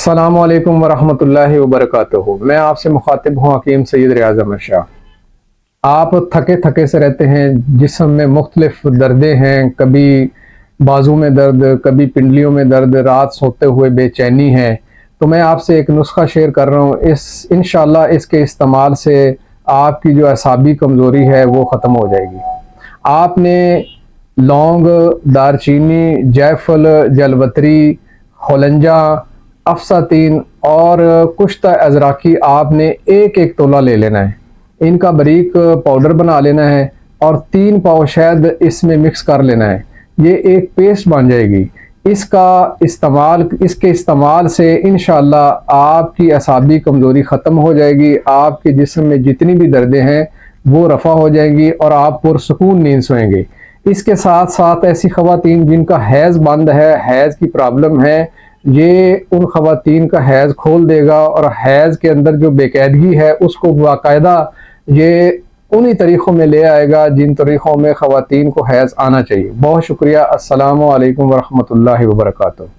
अस्सलामु अलैकुम वरहमतुल्लाहि वबरकातुहू। मैं आपसे मुखातिब हूँ हकीम सैयद रियाज अहमद शाह। आप थके थके से रहते हैं, जिस्म में मुख्तलिफ दर्दें हैं, कभी बाजू में दर्द, कभी पिंडलियों में दर्द, रात सोते हुए बेचैनी है। तो मैं आपसे एक नुस्खा शेयर कर रहा हूँ। इंशाल्लाह इसके इस्तेमाल से आपकी जो असाबी कमज़ोरी है वो ख़त्म हो जाएगी। आपने लौंग, दारचीनी, जायफल, जलवतरी, होलंजा, अफसातीन और कुश्ता अजराकी आपने एक एक तोला ले लेना है। इनका बारीक पाउडर बना लेना है और 3 पाव शहद इसमें मिक्स कर लेना है। ये एक पेस्ट बन जाएगी। इसके इस्तेमाल से इंशाल्लाह आपकी असाबी कमज़ोरी ख़त्म हो जाएगी। आपके जिस्म में जितनी भी दर्दें हैं वो रफ़ा हो जाएंगी और आप पुरसुकून नींद सोएंगे। इसके साथ साथ ऐसी ख़वातीन जिनका हैज़ बंद है, हैज़ की प्रॉब्लम है, ये उन ख़वातीन का हैज़ खोल देगा और हैज़ के अंदर जो बेकायदगी है उसको बाकायदा ये उन्हीं तरीक़ों में ले आएगा जिन तरीक़ों में ख़वातीन को हैज़ आना चाहिए। बहुत शुक्रिया। अस्सलामु अलैकुम वरहमतुल्लाहि वबरकातुहू।